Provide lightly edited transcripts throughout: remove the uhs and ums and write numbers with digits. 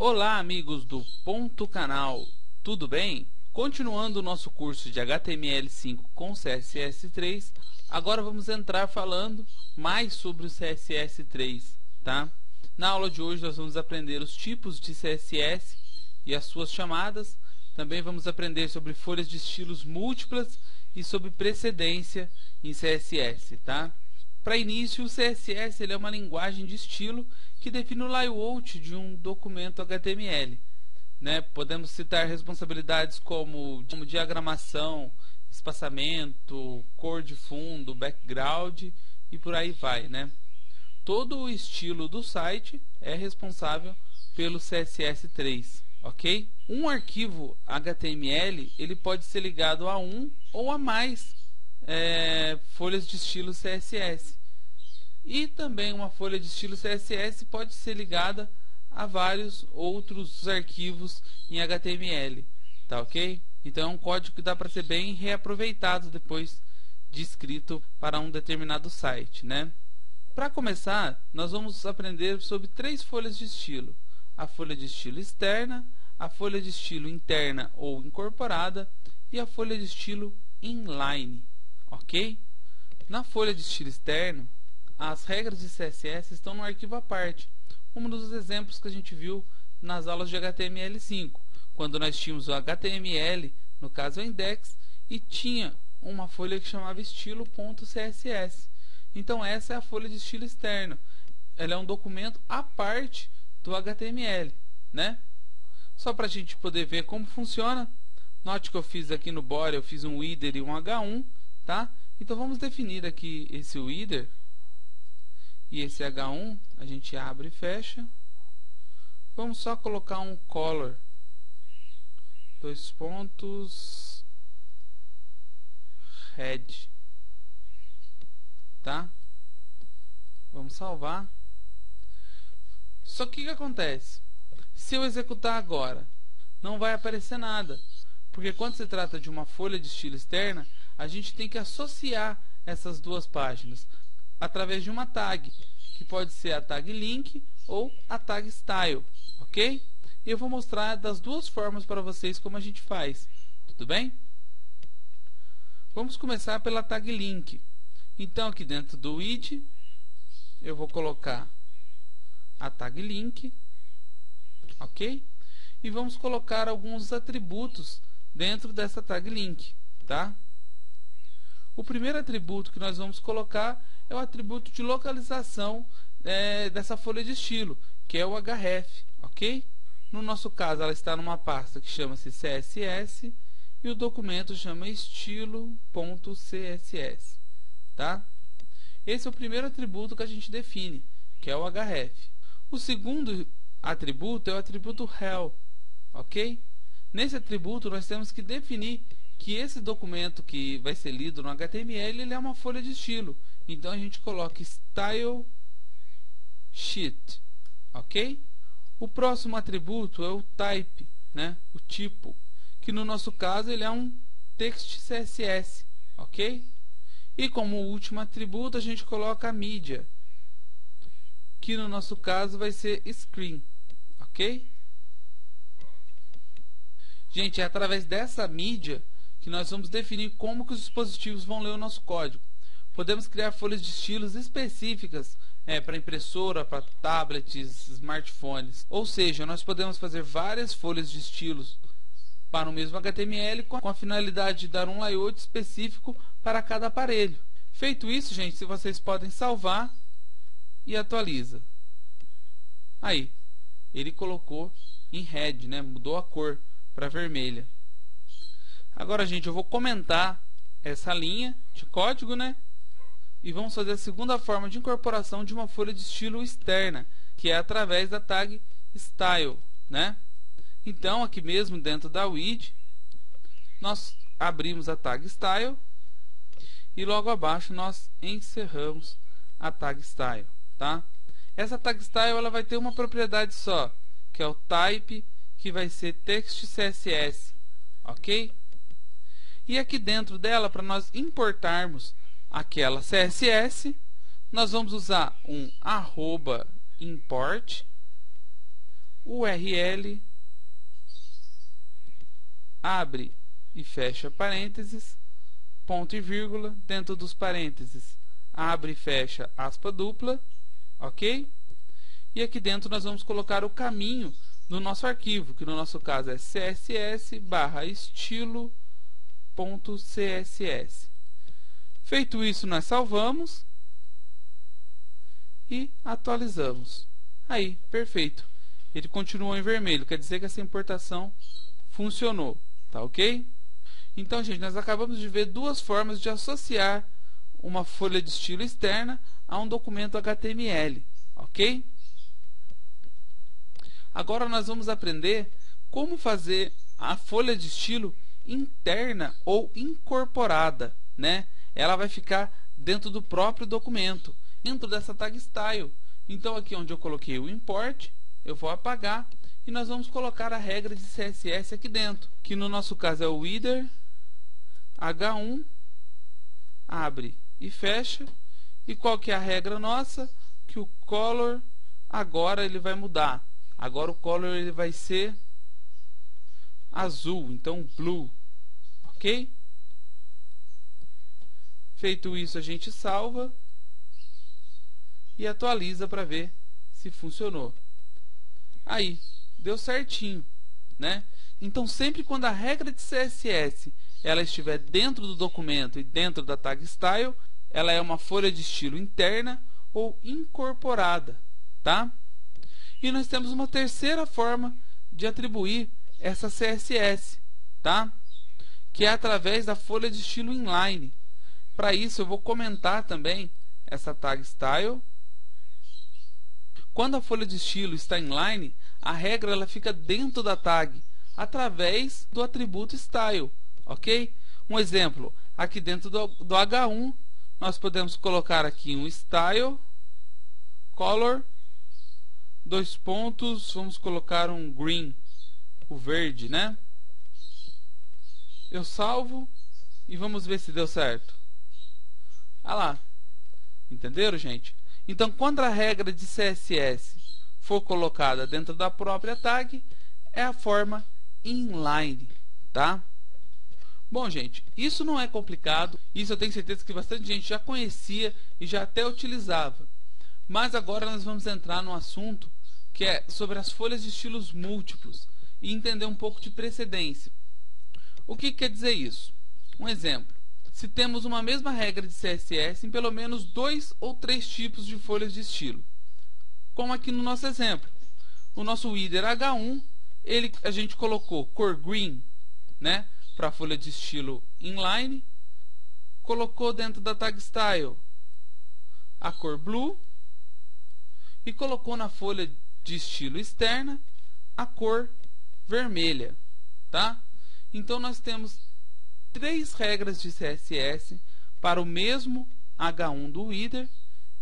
Olá, amigos do Ponto Canal, tudo bem? Continuando o nosso curso de HTML5 com CSS3, agora vamos entrar falando mais sobre o CSS3, tá? Na aula de hoje nós vamos aprender os tipos de CSS e as suas chamadas. Também vamos aprender sobre folhas de estilos múltiplas e sobre precedência em CSS, tá? Para início, o CSS ele é uma linguagem de estilo que define o layout de um documento HTML, né? Podemos citar responsabilidades como diagramação, espaçamento, cor de fundo, background e por aí vai, né? Todo o estilo do site é responsável pelo CSS3, ok? Um arquivo HTML ele pode ser ligado a um ou a mais folhas de estilo CSS. E também uma folha de estilo CSS pode ser ligada a vários outros arquivos em HTML, tá ok? Então é um código que dá para ser bem reaproveitado depois de escrito para um determinado site, né? Para começar, nós vamos aprender sobre três folhas de estilo: a folha de estilo externa, a folha de estilo interna ou incorporada e a folha de estilo inline, ok? Na folha de estilo externo, as regras de CSS estão no arquivo à parte, como nos exemplos que a gente viu nas aulas de HTML5, quando nós tínhamos o HTML, no caso o index, e tinha uma folha que chamava estilo.css. Então essa é a folha de estilo externo. Ela é um documento à parte do HTML, né? Só para a gente poder ver como funciona, note que eu fiz aqui no body, eu fiz um header e um H1, tá? Então vamos definir aqui esse header e esse H1, a gente abre e fecha. Vamos só colocar um color, red, tá? Vamos salvar. Só que o que acontece? Se eu executar agora, não vai aparecer nada, porque quando se trata de uma folha de estilo externa, a gente tem que associar essas duas páginas através de uma tag, que pode ser a tag link ou a tag style, ok? E eu vou mostrar das duas formas para vocês como a gente faz, tudo bem? Vamos começar pela tag link. Então aqui dentro do id eu vou colocar a tag link, ok? E vamos colocar alguns atributos dentro dessa tag link, tá? O primeiro atributo que nós vamos colocar é o atributo de localização dessa folha de estilo, que é o href, ok? No nosso caso, ela está numa pasta que chama-se CSS e o documento chama estilo.css, tá? Esse é o primeiro atributo que a gente define, que é o href. O segundo atributo é o atributo rel, ok? Nesse atributo nós temos que definir que esse documento que vai ser lido no HTML ele é uma folha de estilo. Então a gente coloca style sheet, ok? O próximo atributo é o type, né? O tipo, que no nosso caso ele é um text CSS, ok? E como último atributo a gente coloca a mídia, que no nosso caso vai ser screen, ok? Gente, é através dessa mídia que nós vamos definir como que os dispositivos vão ler o nosso código. Podemos criar folhas de estilos específicas para impressora, para tablets, smartphones. Ou seja, nós podemos fazer várias folhas de estilos para o mesmo HTML com a finalidade de dar um layout específico para cada aparelho. Feito isso, gente, se vocês podem salvar e atualiza. Aí, ele colocou em red, né? Mudou a cor para vermelha. Agora, gente, eu vou comentar essa linha de código, né? E vamos fazer a segunda forma de incorporação de uma folha de estilo externa, que é através da tag style, né? Então, aqui mesmo dentro da widget, nós abrimos a tag style e logo abaixo nós encerramos a tag style, tá? Essa tag style ela vai ter uma propriedade só, que é o type, que vai ser text CSS, ok? E aqui dentro dela, para nós importarmos aquela CSS, nós vamos usar um @import URL, abre e fecha parênteses, ponto e vírgula, dentro dos parênteses, abre e fecha aspa dupla, ok? E aqui dentro nós vamos colocar o caminho do nosso arquivo, que no nosso caso é css/estilo.css. Feito isso, nós salvamos e atualizamos. Aí, perfeito. Ele continuou em vermelho, quer dizer que essa importação funcionou, tá ok? Então, gente, nós acabamos de ver duas formas de associar uma folha de estilo externa a um documento HTML, ok? Agora nós vamos aprender como fazer a folha de estilo interna ou incorporada, né? Ela vai ficar dentro do próprio documento, dentro dessa tag style. Então aqui onde eu coloquei o import, eu vou apagar e nós vamos colocar a regra de CSS aqui dentro, que no nosso caso é o header H1, abre e fecha. E qual que é a regra nossa? Que o color agora ele vai mudar. Agora o color ele vai ser azul, então blue, ok? Feito isso, a gente salva e atualiza para ver se funcionou. Aí, deu certinho, né? Então, sempre quando a regra de CSS ela estiver dentro do documento e dentro da tag style, ela é uma folha de estilo interna ou incorporada, tá? E nós temos uma terceira forma de atribuir essa CSS, tá? Que é através da folha de estilo inline. Para isso eu vou comentar também essa tag style. Quando a folha de estilo está inline, a regra ela fica dentro da tag através do atributo style, ok? Um exemplo, aqui dentro do H1 nós podemos colocar aqui um style color, dois pontos, vamos colocar um green, o verde, né? Eu salvo e vamos ver se deu certo. Ah lá, entenderam, gente? Então, quando a regra de CSS for colocada dentro da própria tag, é a forma inline, tá? Bom, gente, isso não é complicado, isso eu tenho certeza que bastante gente já conhecia e já até utilizava. Mas agora nós vamos entrar no assunto que é sobre as folhas de estilos múltiplos e entender um pouco de precedência. O que quer dizer isso? Um exemplo. Se temos uma mesma regra de CSS em pelo menos 2 ou 3 tipos de folhas de estilo. Como aqui no nosso exemplo. O nosso header H1, a gente colocou cor green, né, para a folha de estilo inline. Colocou dentro da tag style a cor blue. E colocou na folha de estilo externa a cor vermelha, tá? Então nós temos 3 regras de CSS para o mesmo H1 do header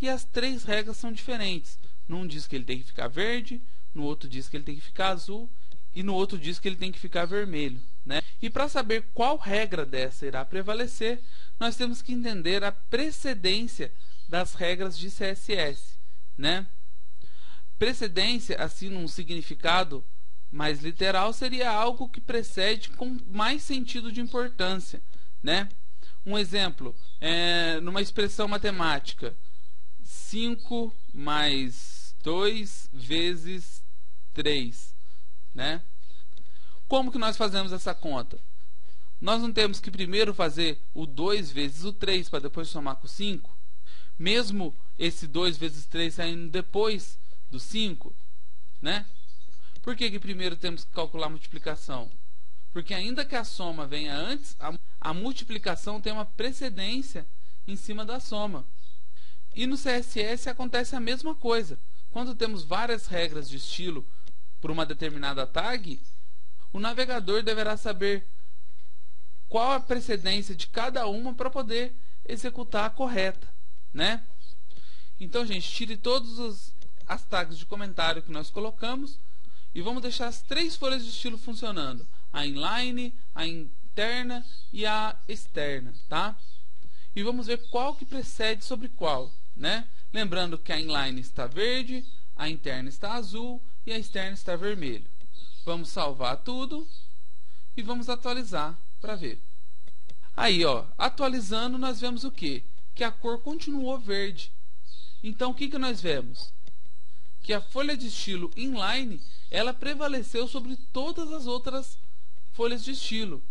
e as 3 regras são diferentes. Num diz que ele tem que ficar verde, no outro diz que ele tem que ficar azul e no outro diz que ele tem que ficar vermelho, né? E para saber qual regra dessa irá prevalecer, nós temos que entender a precedência das regras de CSS, né? Precedência, assim num significado mais literal, seria algo que precede com mais sentido de importância, né? Um exemplo, numa expressão matemática, 5 mais 2 vezes 3, né? Como que nós fazemos essa conta? Nós não temos que primeiro fazer o 2 vezes o 3 para depois somar com o 5? Mesmo esse 2 vezes 3 saindo depois do 5, né? Por que primeiro temos que calcular a multiplicação? Porque ainda que a soma venha antes, a multiplicação tem uma precedência em cima da soma. E no CSS acontece a mesma coisa. Quando temos várias regras de estilo por uma determinada tag, o navegador deverá saber qual a precedência de cada uma para poder executar a correta, né? Então, gente, tire todas as tags de comentário que nós colocamos e vamos deixar as 3 folhas de estilo funcionando: a inline, a interna e a externa, tá? E vamos ver qual que precede sobre qual, né? Lembrando que a inline está verde, a interna está azul e a externa está vermelho. Vamos salvar tudo e vamos atualizar para ver. Aí, ó, atualizando, nós vemos o quê? Que a cor continuou verde. Então, o que nós vemos? Que a folha de estilo inline, ela prevaleceu sobre todas as outras folhas de estilo.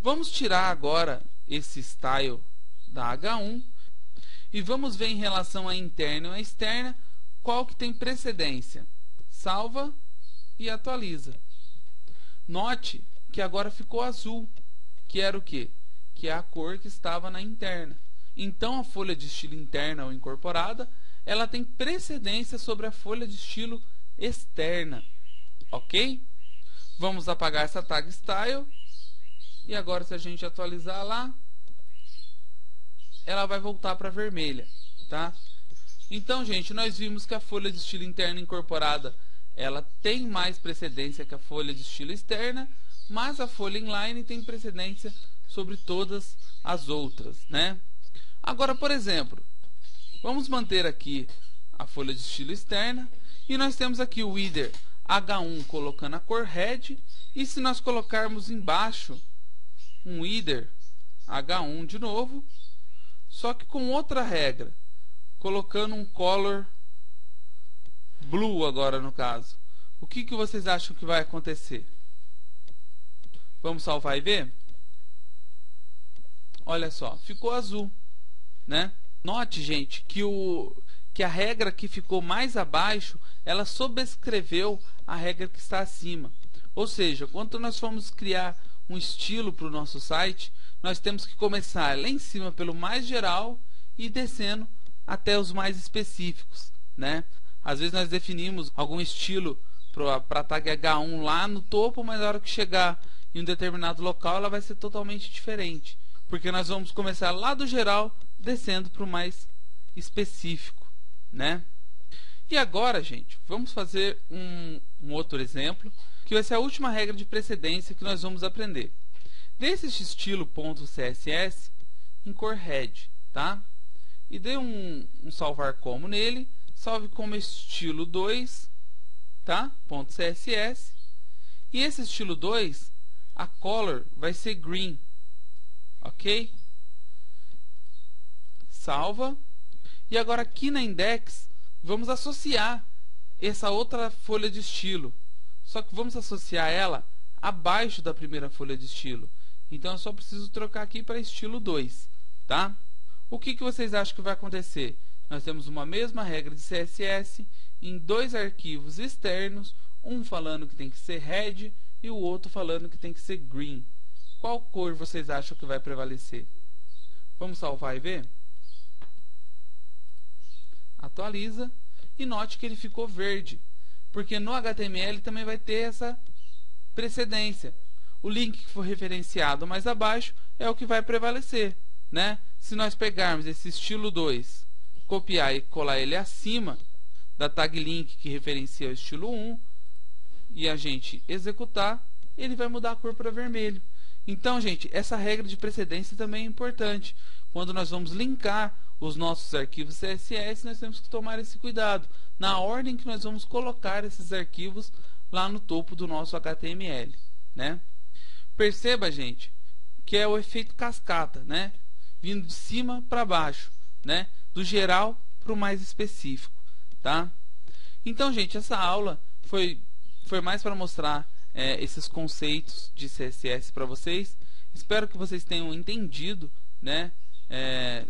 Vamos tirar agora esse style da H1 e vamos ver em relação à interna e à externa qual que tem precedência. Salva e atualiza. Note que agora ficou azul, que era o quê? Que é a cor que estava na interna. Então a folha de estilo interna ou incorporada, ela tem precedência sobre a folha de estilo externa. Ok? Vamos apagar essa tag style. E agora, se a gente atualizar lá, ela vai voltar para vermelha, tá? Então, gente, nós vimos que a folha de estilo interna incorporada, ela tem mais precedência que a folha de estilo externa, mas a folha inline tem precedência sobre todas as outras, né? Agora, por exemplo, vamos manter aqui a folha de estilo externa e nós temos aqui o header H1 colocando a cor red, e se nós colocarmos embaixo um header H1 de novo, só que com outra regra, colocando um color blue agora no caso, o que vocês acham que vai acontecer? Vamos salvar e ver? Olha só, ficou azul, né? Note, gente, que a regra que ficou mais abaixo, ela sobrescreveu a regra que está acima. Ou seja, quando nós formos criar um estilo para o nosso site, nós temos que começar lá em cima pelo mais geral e descendo até os mais específicos, né? Às vezes nós definimos algum estilo para a tag H1 lá no topo, mas na hora que chegar em um determinado local ela vai ser totalmente diferente, porque nós vamos começar lá do geral descendo para o mais específico, né? E agora, gente, vamos fazer um outro exemplo, que vai ser a última regra de precedência que nós vamos aprender. Desse estilo .css em cor red, tá? E dê um salvar como nele, salve como estilo 2, tá? .css. E esse estilo 2, a color vai ser green, ok? Salva. E agora aqui na index, vamos associar essa outra folha de estilo. Só que vamos associar ela abaixo da primeira folha de estilo. Então eu só preciso trocar aqui para estilo 2, tá? O que vocês acham que vai acontecer? Nós temos uma mesma regra de CSS em dois arquivos externos, um falando que tem que ser red e o outro falando que tem que ser green. Qual cor vocês acham que vai prevalecer? Vamos salvar e ver? Atualiza e note que ele ficou verde, porque no HTML também vai ter essa precedência. O link que for referenciado mais abaixo é o que vai prevalecer, né? Se nós pegarmos esse estilo 2, copiar e colar ele acima da tag link que referencia o estilo 1 e a gente executar, ele vai mudar a cor para vermelho. Então, gente, essa regra de precedência também é importante. Quando nós vamos linkar os nossos arquivos CSS, nós temos que tomar esse cuidado na ordem que nós vamos colocar esses arquivos lá no topo do nosso HTML, né? Perceba, gente, que é o efeito cascata, né? Vindo de cima para baixo, né? Do geral para o mais específico, tá? Então, gente, essa aula foi mais para mostrar esses conceitos de CSS para vocês. Espero que vocês tenham entendido, né?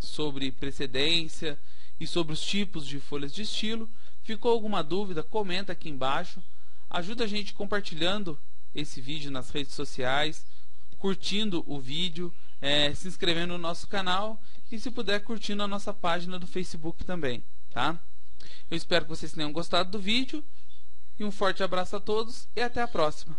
Sobre precedência e sobre os tipos de folhas de estilo. Ficou alguma dúvida? Comenta aqui embaixo. Ajuda a gente compartilhando esse vídeo nas redes sociais, curtindo o vídeo, se inscrevendo no nosso canal e, se puder, curtindo a nossa página do Facebook também, tá? Eu espero que vocês tenham gostado do vídeo e um forte abraço a todos e até a próxima.